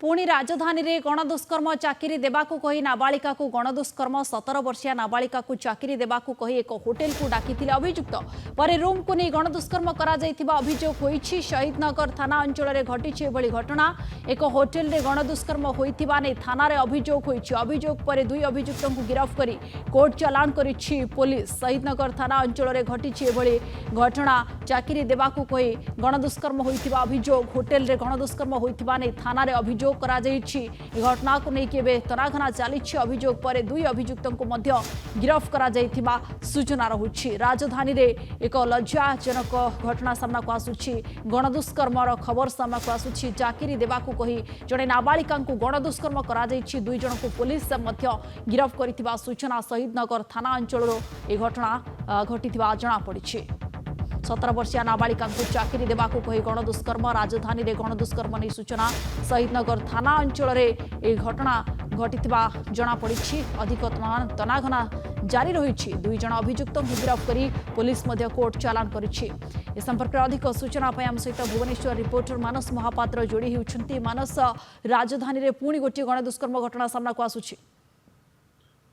पुणी राजधानी रे गणदुष्कर्म चाकरी देबाकू कही नाबालिका को गणदुष्कर्म 17 वर्षीय नाबालिका को चाकरी देबाकू कही एक होटेल को डाकिथिले अभियुक्त परे रूम को नहीं गणदुष्कर्म करा जायथिबा अभियोग होईछि। शहीदनगर थाना अंचल रे घटिछि एभली घटना। एक होटेल रे गणदुष्कर्म होइथिबा नै थाना रे अभियोग होईछि। अभियोग परे दुई अभियुक्तों को गिरफ्त करी कोर्ट चालान करिछि पुलिस। शहीदनगर थाना अंचल रे घटिछि एभली घटना। चाकरी देबाकू कही गणदुष्कर्म होइथिबा अभियोग होटेल रे गणदुष्कर्म होइथिबा नै थाना रे अभियोग करा जायछि। ए घटना को नहीं केबे तनाघना चलीछि। अभियोग पर दुई अभियुक्तों को मध्य गिरफ्त करा जायथिबा सूचना रहुछि। राजधानी रे एक लज्जाजनक घटना सामना को आसुछि। गणदुष्कर्मर खबर सामना को आसुछि। चाकरी देबाकू कही जड़े नाबालिका को गणदुष्कर्म करा जायछि। दुई जन को पुलिस मध्य गिरफ्त करिथिबा सूचना। शहीदनगर थाना अंचल ए घटना घटिथिबा जणा पड़िछि। 17 वर्षीय नाबालिका को चाकरी देबाकू कही गणदुष्कर्म। राजधानी रे गणदुष्कर्म नहीं सूचना। शहीदनगर थाना अंचल रे ए घटना घटिथिबा जणा पड़िछि। अधिक तनाघना जारी रही। दुई जन अभियुक्तों को गिरफ्त करी पुलिस मध्य कोर्ट चालान करिछि। ए संपर्क अधिक सूचना पाई आम सहित भुवनेश्वर रिपोर्टर मानस महापात्र जोड़ी होउछन्ती। मानस, राजधानी रे पुणी गोटे गणदुष्कर्म घटना सामना को आसुछि।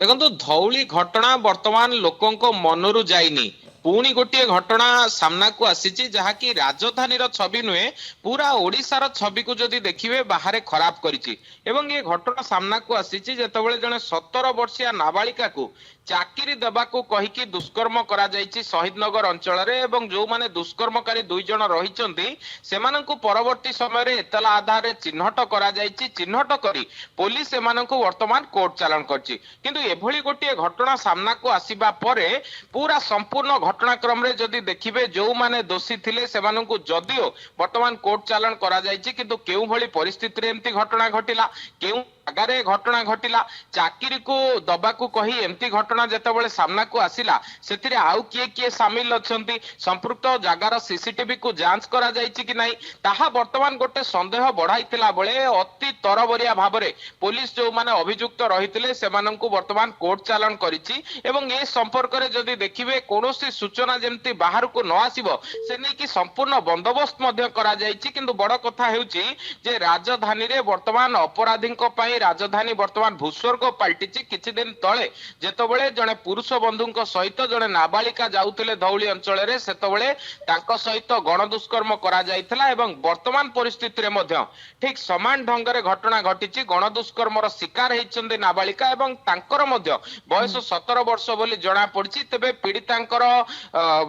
देखो धौली घटना वर्तमान लोकों मनरू जाइनी पुणी गोटे घटना सामना को आसीची जहाँकि राजधानी छवि नुहे पूरा ओडिशार छवि को जदि देखिए बाहर खराब करिछि। एवं ये घटना सामना को आसीची जेतेबेले जने 17 वर्षीय नाबालिका को चाकरी देबाकू कहिकी दुष्कर्म करा जायछि शहीदनगर अंचल रे। एवं जो माने दुष्कर्मकारी दुई जन रहिचंती सेमानंकु परवर्ती समय रे एतला आधार रे चिन्हट करा जायछि। चिन्हट करी पुलिस एमानंकु वर्तमान कोर्ट चालान करछि। किंतु एभली गोटे घटना सामना को आसीबा परे पूरा संपूर्ण घटनाक्रम रे जदि देखिबे जो माने दोषी थिले सेमानंकु जदियो वर्तमान कोर्ट चालान करा जायछि किंतु केउ भली परिस्थिति रे एम्ति घटना घटिला केउ जगारे घटना घटिला चाकरी को दबाकू कही एमती घटना जेतेबेले सामना को आसिला सेथिरे आउ किए किए शामिल अछंती संपृक्त जगार सीसीटीवी को जांच करा जायछि कि नाही ताहा वर्तमान गोटे संदेह बढ़ाइतिला बेले अति तरबरिया भाबरे पुलिस जो माने अभियुक्त रहितिले सेमानंकु वर्तमान कोर्ट चालान करिछि। एवं ए संपर्क रे जदि देखिबे कोनोसी सूचना जेमती बाहर को न आसीबो से नै कि संपूर्ण बंदोबस्त मध्य करा जायछि। किंतु बड़ कथा हेउछि जे राजधानी रे वर्तमान अपराधीक पई राजधानी वर्तमान भूस्वर्ग पलटिछि। किछि दिन तळे जेतबेले जणे पुरुष बंधुक सहित जणे नाबालिका जाउतिले धौली अंचल रे सेतबेले तांको सहित गणदुष्कर्म करा जायथिला। एवं वर्तमान परिस्थिति रे मध्य ठीक समान ढंग रे घटना घटिछि। गणदुष्कर्मर शिकार हेचंदी नाबालिका एवं तांकर मध्य बयस 17 वर्ष बोली जणा पड़छि। तबे पीड़ितांकर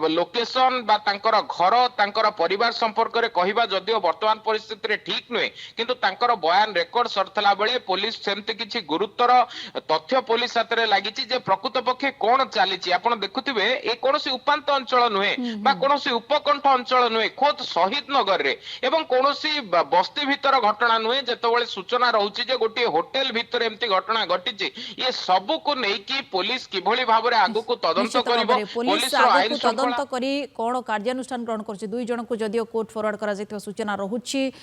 लोकेशन बा तांकर घर तांकर परिवार संपर्क रे कहिबा जदियो वर्तमान परिस्थिति रे ठीक नुहे किंतु तांकर बयान रेकर्ड सरथला बेले पुलिस सेमती किछि गुरुतर तथ्य पुलिस हाथ रे लागिछि जे प्रकृत पक्षे कोन चलीछि। आपण देखुथिबे ए कोनोसी उपांत अंचल नुहे बा कोनोसी उपकंठ अंचल नुहे खोद शहीद नगर रे एवं कोनोसी बस्ती भीतर घटना नुहे जेतेबेले सूचना रहउछि जे गोटे होटेल भीतर एमती घटना घटिछि। ये सब को नै कि पुलिस किभली भाबरे आगु को तदंत करिवो पुलिस आगु तदंत करी कोन कार्यानुष्ठान ग्रहण करछि। दुई जन को जदियो कोर्ट फॉरवर्ड करा जैतो सूचना रहउछि।